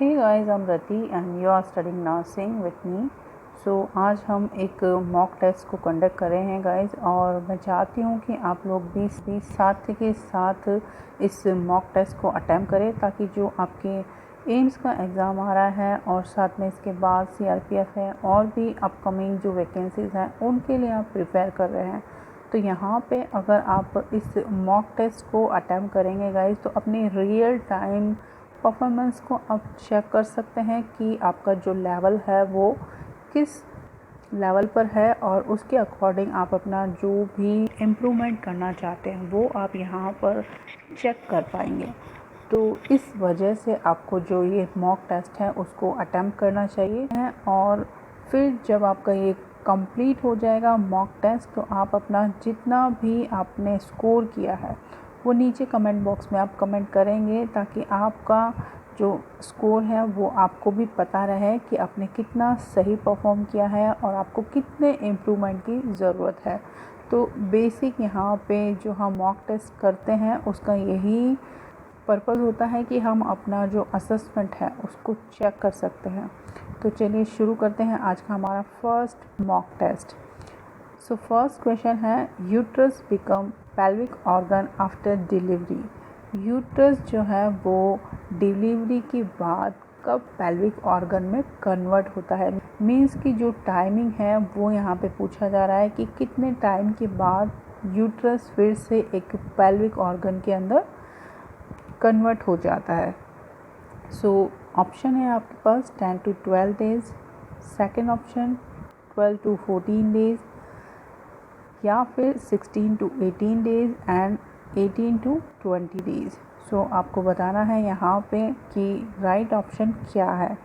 Hey guys, I'm Rati and you are studying nursing with me. आज हम एक mock test को conduct कर रहे हैं गाइज, और मैं चाहती हूँ कि आप लोग भी साथ के साथ इस मॉक टेस्ट को अटैम्प्ट करें, ताकि जो आपके एम्स का एग्ज़ाम आ रहा है और साथ में इसके बाद CRPF है और भी अपकमिंग जो वैकेंसीज़ हैं उनके लिए आप प्रिपेयर कर रहे हैं। तो यहाँ पे अगर आप इस मॉक टेस्ट को अटैम्प्ट करेंगे गाइज, तो अपने रियल टाइम परफॉर्मेंस को आप चेक कर सकते हैं कि आपका जो लेवल है वो किस लेवल पर है, और उसके अकॉर्डिंग आप अपना जो भी इम्प्रूवमेंट करना चाहते हैं वो आप यहाँ पर चेक कर पाएंगे। तो इस वजह से आपको जो ये मॉक टेस्ट है उसको अटेम्प्ट करना चाहिए, और फिर जब आपका ये कंप्लीट हो जाएगा मॉक टेस्ट, तो आप अपना जितना भी आपने स्कोर किया है वो नीचे कमेंट बॉक्स में आप कमेंट करेंगे, ताकि आपका जो स्कोर है वो आपको भी पता रहे कि आपने कितना सही परफॉर्म किया है और आपको कितने इम्प्रूवमेंट की ज़रूरत है। तो बेसिक यहाँ पे जो हम मॉक टेस्ट करते हैं उसका यही पर्पज़ होता है कि हम अपना जो असेसमेंट है उसको चेक कर सकते हैं। तो चलिए शुरू करते हैं आज का हमारा first mock test. So first question है, uterus become pelvic organ after delivery. Uterus जो है वो डिलीवरी के बाद कब पेल्विक ऑर्गन में कन्वर्ट होता है। मीन्स की जो टाइमिंग है वो यहाँ पे पूछा जा रहा है कि कितने टाइम के बाद यूट्रस फिर से एक पेल्विक ऑर्गन के अंदर कन्वर्ट हो जाता है। सो ऑप्शन है आपके पास 10 to 12 days, second option 12 to 14 days, या फिर 16 to 18 days and 18 to 20 days. So आपको बताना है यहाँ पे कि राइट ऑप्शन क्या है।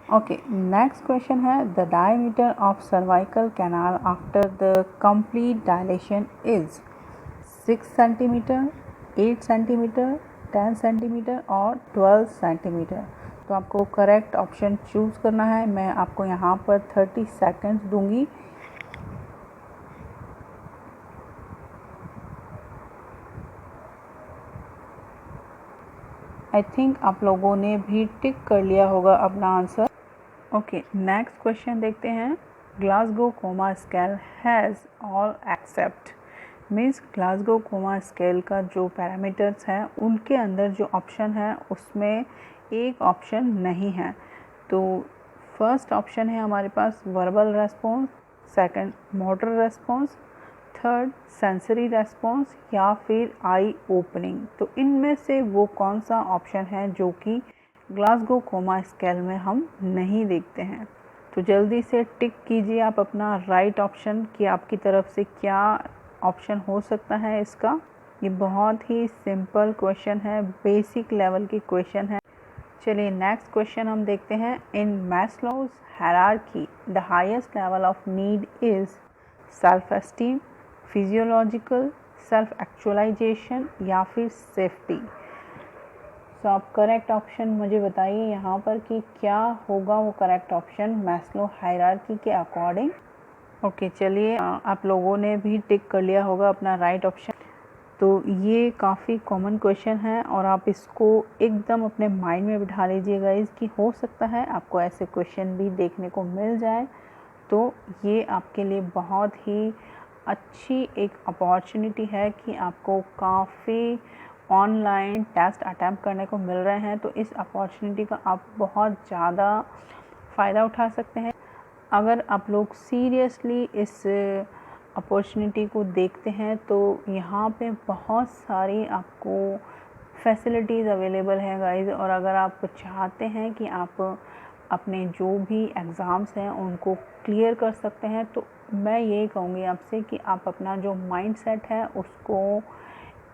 ओके, नेक्स्ट क्वेश्चन है, the diameter of cervical canal after the complete dilation is 6 centimetre, 8 centimetre, 10 centimetre और 12 सेंटीमीटर। तो आपको करेक्ट ऑप्शन चूज़ करना है। मैं आपको यहाँ पर 30 सेकेंड्स दूंगी। आई थिंक आप लोगों ने भी टिक कर लिया होगा अपना आंसर। ओके, नेक्स्ट क्वेश्चन देखते हैं, Glasgow coma scale has all except. Means Glasgow coma scale का जो पैरामीटर्स हैं उनके अंदर जो ऑप्शन है उसमें एक ऑप्शन नहीं है। तो फर्स्ट ऑप्शन है हमारे पास verbal response, second motor response, third sensory response, या फिर आई ओपनिंग। तो इनमें से वो कौन सा ऑप्शन है जो कि ग्लासगो कोमा स्केल में हम नहीं देखते हैं। तो जल्दी से टिक कीजिए आप अपना राइट ऑप्शन कि आपकी तरफ से क्या ऑप्शन हो सकता है इसका। ये बहुत ही सिंपल क्वेश्चन है, बेसिक लेवल की क्वेश्चन है। चलिए नेक्स्ट क्वेश्चन हम देखते हैं, in Maslow's hierarchy the highest level of need is self esteem, physiological, self actualization, या फिर सेफ्टी। तो आप करेक्ट ऑप्शन मुझे बताइए यहाँ पर कि क्या होगा वो करेक्ट ऑप्शन मैस्लो हायरार्की के अकॉर्डिंग। ओके, चलिए आप लोगों ने भी टिक कर लिया होगा अपना राइट ऑप्शन। तो ये काफ़ी कॉमन क्वेश्चन है और आप इसको एकदम अपने माइंड में बिठा लीजिएगा कि हो सकता है आपको ऐसे क्वेश्चन भी देखने को मिल जाए। तो ये आपके लिए बहुत ही अच्छी एक अपॉर्चुनिटी है कि आपको काफ़ी ऑनलाइन टेस्ट अटैम्प्ट करने को मिल रहे हैं। तो इस अपॉर्चुनिटी का आप बहुत ज़्यादा फ़ायदा उठा सकते हैं। अगर आप लोग सीरियसली इस अपॉर्चुनिटी को देखते हैं तो यहाँ पे बहुत सारी आपको फैसिलिटीज़ अवेलेबल हैं गाइस। और अगर आप चाहते हैं कि आप अपने जो भी एग्ज़ाम्स हैं उनको क्लियर कर सकते हैं, तो मैं यही कहूँगी आपसे कि आप अपना जो माइंडसेट है उसको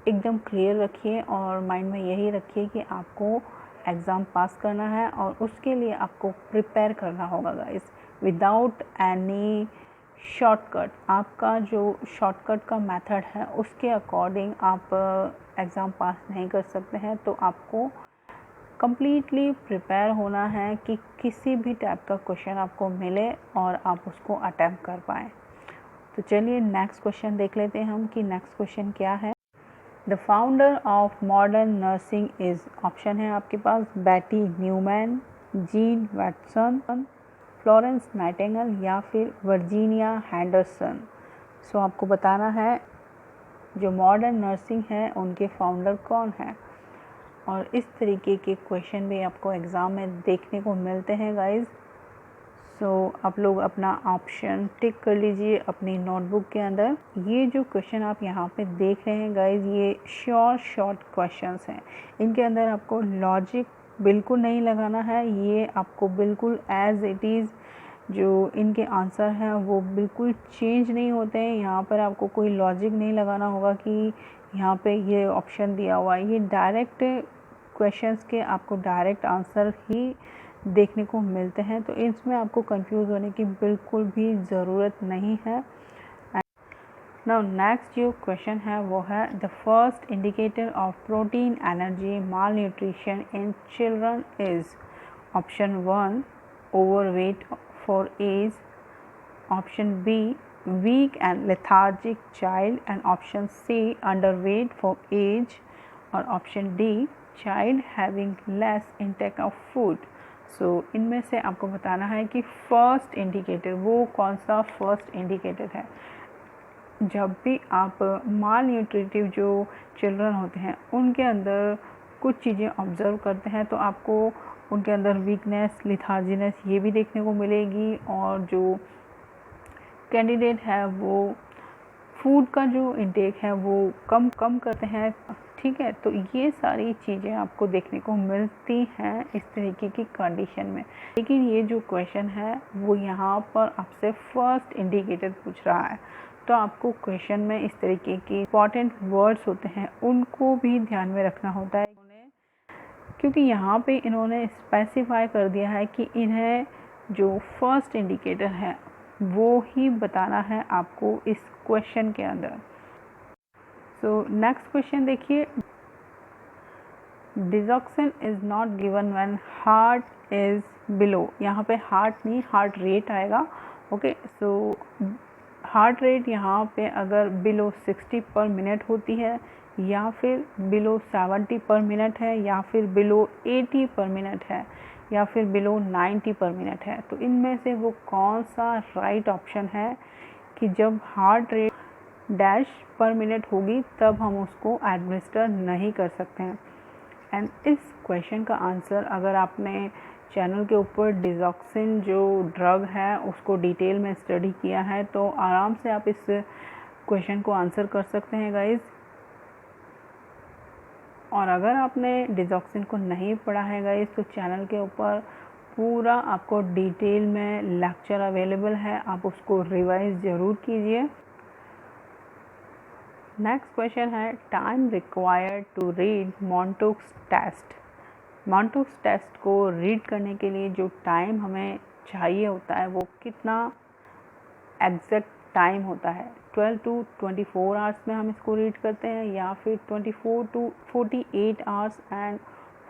एकदम क्लियर रखिए और माइंड में यही रखिए कि आपको एग्ज़ाम पास करना है और उसके लिए आपको प्रिपेयर करना होगा गाइस, विदाउट एनी शॉर्टकट। आपका जो शॉर्टकट का मेथड है उसके अकॉर्डिंग आप एग्ज़ाम पास नहीं कर सकते हैं। तो आपको कम्प्लीटली प्रिपेयर होना है कि किसी भी टाइप का क्वेश्चन आपको मिले और आप उसको अटैम्प्ट कर पाएँ। तो चलिए नेक्स्ट क्वेश्चन देख लेते हैं हम कि नेक्स्ट क्वेश्चन क्या है। The founder of modern nursing is, option है आपके पास Betty Neuman, Jean Watson, Florence Nightingale या फिर वर्जीनिया हैंडरसन। सो आपको बताना है जो मॉडर्न नर्सिंग है उनके फाउंडर कौन है। और इस तरीके के क्वेश्चन भी आपको एग्ज़ाम में देखने को मिलते हैं गाइस। सो आप लोग अपना ऑप्शन टिक कर लीजिए अपनी नोटबुक के अंदर। ये जो क्वेश्चन आप यहाँ पे देख रहे हैं गाइस, ये शॉर्ट क्वेश्चंस हैं। इनके अंदर आपको लॉजिक बिल्कुल नहीं लगाना है, ये आपको बिल्कुल एज इट इज़ जो इनके आंसर हैं वो बिल्कुल चेंज नहीं होते हैं। यहाँ पर आपको कोई लॉजिक नहीं लगाना होगा कि यहाँ पे ये ऑप्शन दिया हुआ है। ये डायरेक्ट क्वेश्चंस के आपको डायरेक्ट आंसर ही देखने को मिलते हैं, तो इसमें आपको कंफ्यूज होने की बिल्कुल भी ज़रूरत नहीं है। नाउ नेक्स्ट जो क्वेश्चन है वो है the first indicator of protein energy malnutrition in children is, option 1 overweight for age, option B weak and lethargic child, and option C underweight for age, और option D child having less intake of food। सो इनमें से आपको बताना है कि first indicator वो कौन सा फर्स्ट इंडिकेटर है। जब भी आप माल न्यूट्रिटिव जो चिल्ड्रन होते हैं उनके अंदर कुछ चीज़ें ऑब्ज़र्व करते हैं तो आपको उनके अंदर वीकनेस, लिथार्जीनेस ये भी देखने को मिलेगी, और जो कैंडिडेट है वो फूड का जो इंटेक है वो कम करते हैं, ठीक है। तो ये सारी चीज़ें आपको देखने को मिलती हैं इस तरीके की कंडीशन में। लेकिन ये जो क्वेश्चन है वो यहाँ पर आपसे फर्स्ट इंडिकेटर पूछ रहा है, तो आपको क्वेश्चन में इस तरीके के इंपॉर्टेंट वर्ड्स होते हैं उनको भी ध्यान में रखना होता है, क्योंकि यहाँ पे इन्होंने स्पेसिफाई कर दिया है कि इन्हें जो फर्स्ट इंडिकेटर है वो ही बताना है आपको इस क्वेश्चन के अंदर। सो नेक्स्ट क्वेश्चन देखिए, digoxin is not given when heart is below, यहाँ पे हार्ट नहीं हार्ट रेट आएगा, ओके। सो हार्ट रेट यहाँ पे अगर बिलो 60 पर मिनट होती है, या फिर बिलो 70 पर मिनट है, या फिर बिलो 80 पर मिनट है, या फिर बिलो 90 पर मिनट है, तो इनमें से वो कौन सा राइट ऑप्शन है कि जब हार्ट रेट डैश पर मिनट होगी तब हम उसको एडमिनिस्टर नहीं कर सकते हैं। एंड इस क्वेश्चन का आंसर अगर आपने चैनल के ऊपर डिजॉक्सिन जो ड्रग है उसको डिटेल में स्टडी किया है तो आराम से आप इस क्वेश्चन को आंसर कर सकते हैं गाइस। और अगर आपने डिजॉक्सिन को नहीं पढ़ा है गाइस तो चैनल के ऊपर पूरा आपको डिटेल में लेक्चर अवेलेबल है, आप उसको रिवाइज ज़रूर कीजिए। नेक्स्ट क्वेश्चन है time required to read Mantoux test. Mantoux test को रीड करने के लिए जो टाइम हमें चाहिए होता है वो कितना एग्जैक्ट टाइम होता है, 12 to 24 आवर्स में हम इसको रीड करते हैं, या फिर 24 to 48 hours and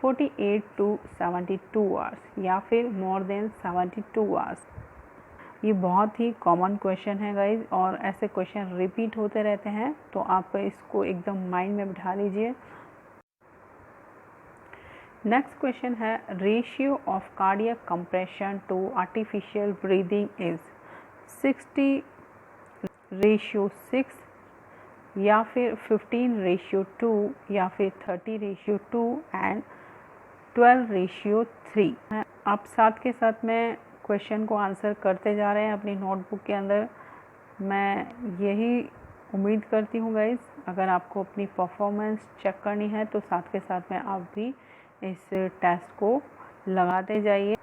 48 to 72 hours, या फिर मोर देन 72 आवर्स। ये बहुत ही कॉमन क्वेश्चन है गाइज, और ऐसे क्वेश्चन रिपीट होते रहते हैं, तो आप इसको एकदम माइंड में बिठा लीजिए। नेक्स्ट क्वेश्चन है ratio of cardiac compression to artificial breathing is 60:6, या फिर 15:2, या फिर 30:2 एंड 12:3। आप साथ के साथ में क्वेश्चन को आंसर करते जा रहे हैं अपनी नोटबुक के अंदर। मैं यही उम्मीद करती हूँ गाइस, अगर आपको अपनी परफॉर्मेंस चेक करनी है तो साथ के साथ में आप भी इस टेस्ट को लगाते जाइए।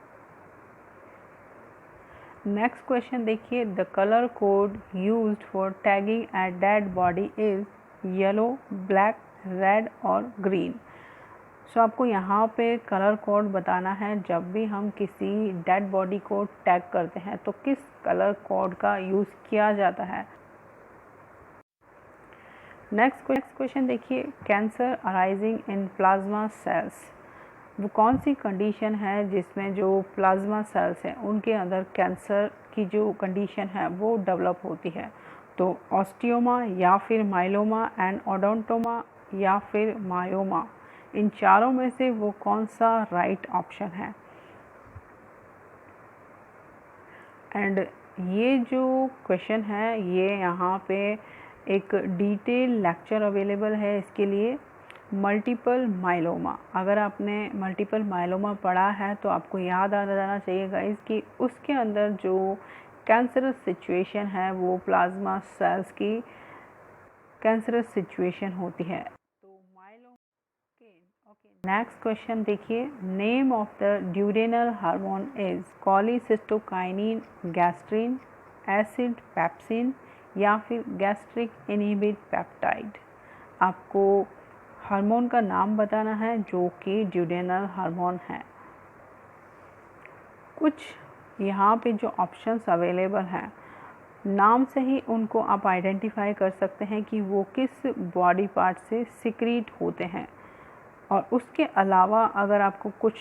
नेक्स्ट क्वेश्चन देखिए, the colour code used for tagging a dead body is yellow, black, red और ग्रीन। सो आपको यहाँ पे कलर कोड बताना है, जब भी हम किसी डेड बॉडी को टैग करते हैं तो किस कलर कोड का यूज़ किया जाता है। नेक्स्ट क्वेश्चन देखिए, cancer arising in plasma cells, वो कौन सी कंडीशन है जिसमें जो प्लाज्मा सेल्स हैं उनके अंदर कैंसर की जो कंडीशन है वो डेवलप होती है। तो ऑस्टियोमा, या फिर माइलोमा एंड ओडोंटोमा, या फिर मायोमा, इन चारों में से वो कौन सा राइट ऑप्शन है। एंड ये जो क्वेश्चन है ये यहाँ पे एक डिटेल लेक्चर अवेलेबल है इसके लिए, मल्टीपल माइलोमा। अगर आपने मल्टीपल माइलोमा पढ़ा है तो आपको याद आ जाना चाहिए गाइस कि उसके अंदर जो कैंसरस सिचुएशन है वो प्लाज्मा सेल्स की कैंसरस सिचुएशन होती है। तो माइलोमा ओके नेक्स्ट क्वेश्चन देखिए, name of the duodenal hormone is cholecystokinin, gastrin, acid pepsin या फिर गैस्ट्रिक इनहिबिट पेप्टाइड। आपको हार्मोन का नाम बताना है जो कि ड्यूडेनल हार्मोन है। कुछ यहाँ पे जो ऑप्शंस अवेलेबल हैं नाम से ही उनको आप आइडेंटिफाई कर सकते हैं कि वो किस बॉडी पार्ट से सिक्रीट होते हैं। और उसके अलावा अगर आपको कुछ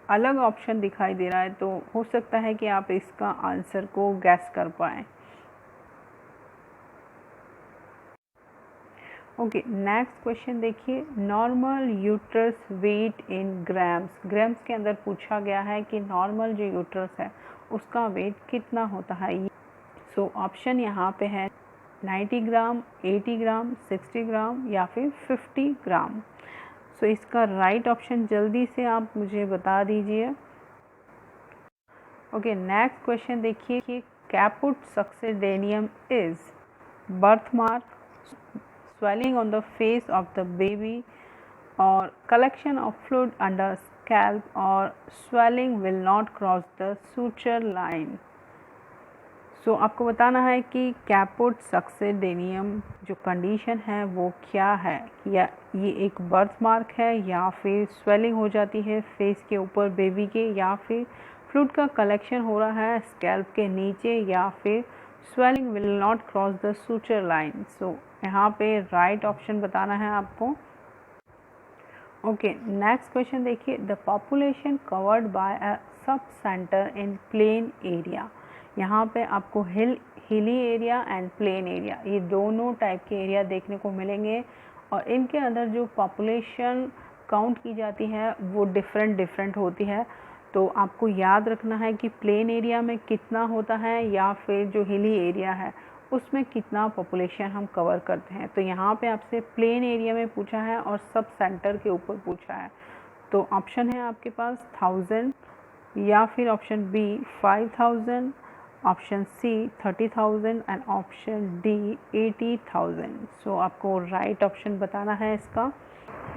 अलग ऑप्शन दिखाई दे रहा है तो हो सकता है कि आप इसका आंसर को गैस कर पाएँ। ओके नेक्स्ट क्वेश्चन देखिए, normal uterus weight in grams. Grams के अंदर पूछा गया है कि नॉर्मल जो यूट्रस है उसका वेट कितना होता है। सो ऑप्शन यहाँ पे है 90 ग्राम, 80 ग्राम, 60 ग्राम या फिर 50 ग्राम। सो इसका राइट ऑप्शन जल्दी से आप मुझे बता दीजिए। ओके नेक्स्ट क्वेश्चन देखिए कि caput succedaneum is birthmark, swelling on the face of the baby, or collection of fluid under scalp, or swelling will not cross the suture line। सो आपको बताना है कि कैपुट सक्सेडेनियम जो कंडीशन है वो क्या है, या ये एक बर्थ मार्क है या फिर स्वेलिंग हो जाती है फेस के ऊपर बेबी के, या फिर फ्लूइड का कलेक्शन हो रहा है स्कैल्प के नीचे, या फिर swelling will not cross the suture line. So यहाँ पे राइट ऑप्शन बताना है आपको। ओके नेक्स्ट क्वेश्चन देखिए, the population covered by a sub centre in plain area. यहाँ पे आपको hilly area and plain area ये दोनों टाइप के एरिया देखने को मिलेंगे, और इनके अंदर जो पॉपुलेशन काउंट की जाती है वो डिफरेंट होती है। तो आपको याद रखना है कि प्लेन एरिया में कितना होता है या फिर जो हिली एरिया है उसमें कितना पॉपुलेशन हम कवर करते हैं। तो यहाँ पे आपसे प्लेन एरिया में पूछा है और सब सेंटर के ऊपर पूछा है। तो ऑप्शन है आपके पास 1000, या फिर option B 5000, option C 30,000 and option D 80,000। So आपको राइट ऑप्शन बताना है इसका।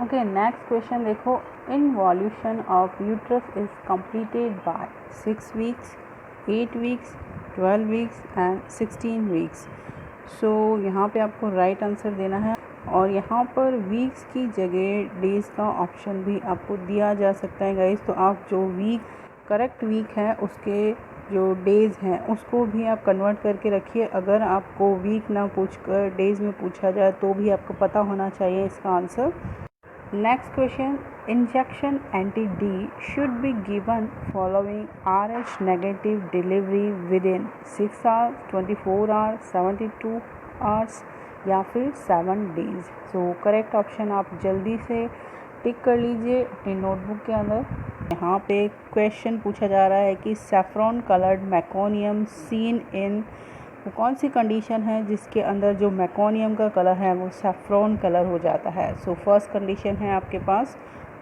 ओके नेक्स्ट क्वेश्चन देखो, involution of uterus is completed by 6 weeks, 8 weeks, 12 weeks and 16 weeks. So यहाँ पे आपको राइट आंसर देना है, और यहाँ पर वीक्स की जगह डेज़ का ऑप्शन भी आपको दिया जा सकता है गाइस। तो आप जो करेक्ट वीक है उसके जो डेज़ हैं उसको भी आप कन्वर्ट करके रखिए। अगर आपको वीक ना पूछकर डेज़ में पूछा जाए तो भी आपको पता होना चाहिए इसका answer. Next question, injection anti D should be given following RH negative delivery with in 6 hours, 24 hours, 72 hours या फिर 7 डेज़। सो करेक्ट ऑप्शन आप जल्दी से टिक कर लीजिए अपनी नोटबुक के अंदर। यहाँ पे क्वेश्चन पूछा जा रहा है कि सैफ्रॉन कलर्ड मैकोनियम सीन इन, वो कौन सी कंडीशन है जिसके अंदर जो मैकोनियम का कलर है वो सैफ्रॉन कलर हो जाता है। सो फर्स्ट कंडीशन है आपके पास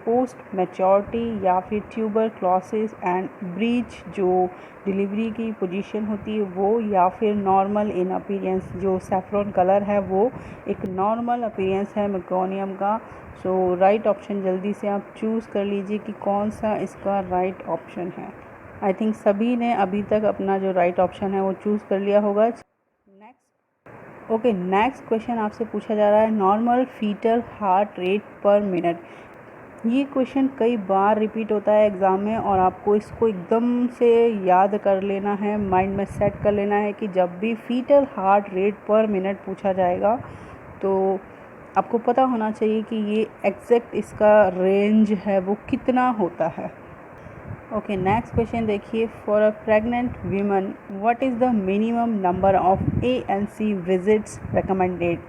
पोस्ट मैच्योरिटी, या फिर ट्यूबर क्लॉसिस एंड ब्रीच जो डिलीवरी की पोजीशन होती है वो, या फिर नॉर्मल इन अपीयरेंस जो सैफ्रॉन कलर है वो एक नॉर्मल अपीयरेंस है मैकोनियम का। सो राइट ऑप्शन जल्दी से आप चूज़ कर लीजिए कि कौन सा इसका राइट ऑप्शन है। आई थिंक सभी ने अभी तक अपना जो राइट ऑप्शन है वो चूज़ कर लिया होगा। नेक्स्ट ओके नेक्स्ट क्वेश्चन आपसे पूछा जा रहा है, normal fetal heart rate per minute. ये क्वेश्चन कई बार रिपीट होता है एग्ज़ाम में, और आपको इसको एकदम से याद कर लेना है, माइंड में सेट कर लेना है कि जब भी fetal heart rate per minute पूछा जाएगा तो आपको पता होना चाहिए कि ये एग्जैक्ट इसका रेंज है वो कितना होता है। ओके नेक्स्ट क्वेश्चन देखिए, for a pregnant women what is the minimum number of ANC visits recommended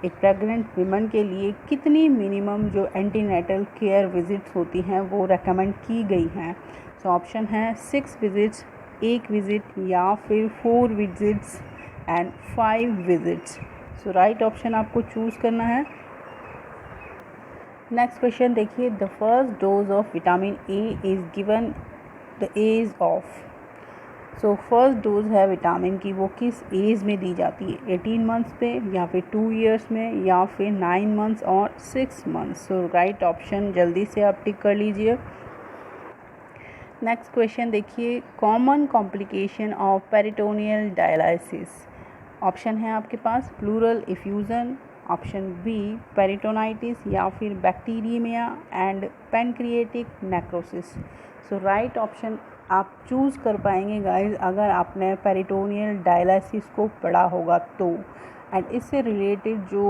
एक प्रेग्नेंट विमन के लिए कितनी मिनिमम जो एंटीनेटल केयर विजिट्स होती हैं वो रेकमेंड की गई हैं? सो ऑप्शन है 6 विजिट्स, 1 विजिट, या फिर 4 visits and 5 visits. So right option आपको चूज़ करना है। नेक्स्ट क्वेश्चन देखिए, the first dose of vitamin A is given the age of. So first dose है विटामिन की, वो किस एज में दी जाती है? 18 मंथ्स पे, या फिर 2 ईयर्स में, या फिर 9 मंथ्स और 6 मंथ्स। सो राइट ऑप्शन जल्दी से आप टिक कर लीजिए। नेक्स्ट क्वेश्चन देखिए, common complication of peritoneal dialysis. Option है आपके पास pleural effusion, option B peritonitis, या फिर bacteraemia and pancreatic necrosis. So right option आप चूज़ कर पाएंगे गाइस अगर आपने पेरिटोनियल डायलिसिस को पढ़ा होगा तो। एंड इससे रिलेटेड जो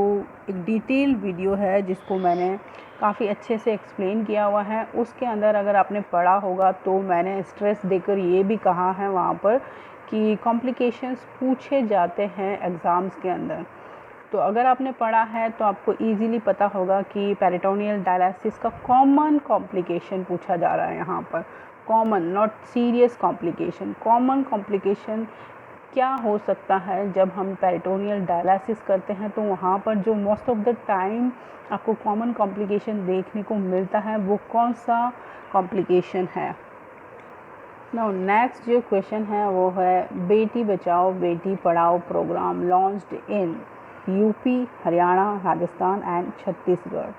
एक डिटेल वीडियो है जिसको मैंने काफ़ी अच्छे से एक्सप्लेन किया हुआ है, उसके अंदर अगर आपने पढ़ा होगा तो मैंने स्ट्रेस देकर ये भी कहा है वहाँ पर कि कॉम्प्लिकेशंस पूछे जाते हैं एग्ज़ाम्स के अंदर। तो अगर आपने पढ़ा है तो आपको इजीली पता होगा कि पेरिटोनियल डायलिसिस का कॉमन कॉम्प्लिकेशन पूछा जा रहा है यहाँ पर। Common, not serious complication. Common complication क्या हो सकता है जब हम पेरिटोनियल डायलिसिस करते हैं, तो वहाँ पर जो मोस्ट ऑफ द टाइम आपको कॉमन कॉम्प्लिकेशन देखने को मिलता है वो कौन सा कॉम्प्लिकेशन है? नाउ नेक्स्ट जो क्वेश्चन है वो है, बेटी Bachao Beti Padhao program launched in UP, Haryana, Rajasthan and Chhattisgarh.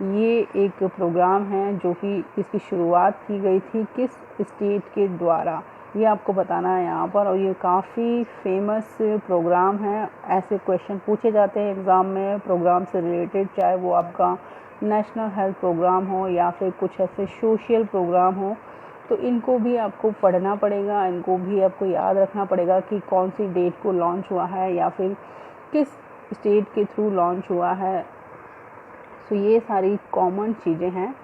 ये एक प्रोग्राम है जो कि इसकी शुरुआत की गई थी किस स्टेट के द्वारा, ये आपको बताना है यहाँ पर। और ये काफ़ी फेमस प्रोग्राम है। ऐसे क्वेश्चन पूछे जाते हैं एग्ज़ाम में प्रोग्राम से रिलेटेड, चाहे वो आपका नेशनल हेल्थ प्रोग्राम हो या फिर कुछ ऐसे सोशल प्रोग्राम हो। तो इनको भी आपको पढ़ना पड़ेगा, इनको भी आपको याद रखना पड़ेगा कि कौन सी डेट को लॉन्च हुआ है या फिर किस स्टेट के थ्रू लॉन्च हुआ है। सो ये सारी कॉमन चीज़ें हैं।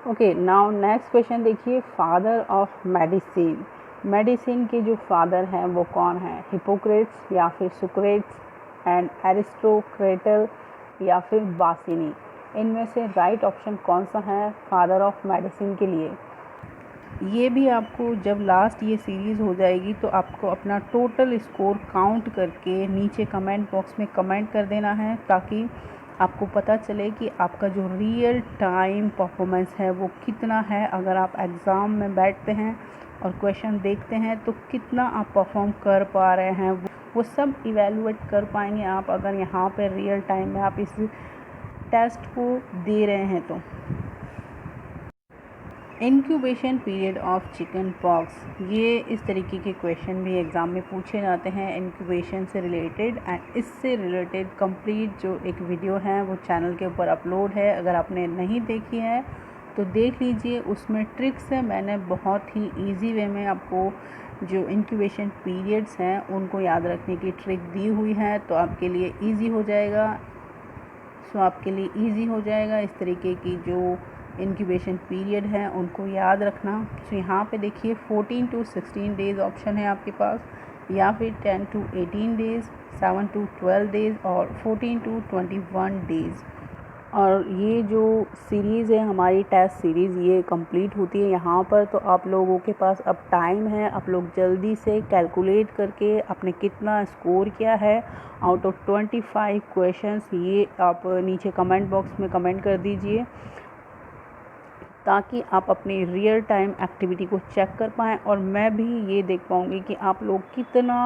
ओके, नाउ नेक्स्ट क्वेश्चन देखिए, फादर ऑफ मेडिसिन। मेडिसिन के जो फादर हैं वो कौन है? हिपोक्रेट्स, या फिर सुक्रेट्स एंड एरिस्टोक्रेटल, या फिर बासिनी। इनमें से राइट ऑप्शन कौन सा है फादर ऑफ मेडिसिन के लिए? ये भी आपको जब लास्ट ये सीरीज़ हो जाएगी तो आपको अपना टोटल स्कोर काउंट करके नीचे कमेंट बॉक्स में कमेंट कर देना है, ताकि आपको पता चले कि आपका जो रियल टाइम परफॉर्मेंस है वो कितना है। अगर आप एग्ज़ाम में बैठते हैं और क्वेश्चन देखते हैं तो कितना आप परफॉर्म कर पा रहे हैं, वो सब इवेलुएट कर पाएंगे आप अगर यहाँ पर रियल टाइम में आप इस टेस्ट को दे रहे हैं तो। Incubation period of chicken pox, ये इस तरीके के क्वेश्चन भी एग्ज़ाम में पूछे जाते हैं इंक्यूबेशन से रिलेटेड। एंड इससे रिलेटेड कंप्लीट जो एक वीडियो है वो चैनल के ऊपर अपलोड है, अगर आपने नहीं देखी है तो देख लीजिए। उसमें ट्रिक्स है, मैंने बहुत ही इजी वे में आपको जो इंक्यूबेशन पीरियड्स हैं उनको याद रखने की ट्रिक दी हुई है, तो आपके लिए ईजी हो जाएगा। आपके लिए ईजी हो जाएगा इस तरीके की जो इंक्यूबेशन पीरियड है उनको याद रखना। तो यहाँ पे देखिए 14 to 16 डेज़ ऑप्शन है आपके पास, या फिर 10 to 18 डेज़, 7 to 12 डेज़ और 14 to 21 डेज़। और ये जो सीरीज़ है हमारी टेस्ट सीरीज़ ये कंप्लीट होती है यहाँ पर। तो आप लोगों के पास अब टाइम है, आप लोग जल्दी से कैलकुलेट करके आपने कितना स्कोर किया है आउट ऑफ 25 क्वेश्चंस, ये आप नीचे कमेंट बॉक्स में कमेंट कर दीजिए, ताकि आप अपनी रियल टाइम एक्टिविटी को चेक कर पाएँ और मैं भी ये देख पाऊँगी कि आप लोग कितना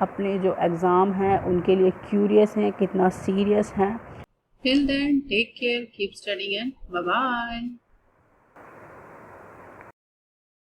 अपने जो एग्ज़ाम हैं उनके लिए क्यूरियस हैं, कितना सीरियस हैं। Till then, take care, keep studying and bye-bye.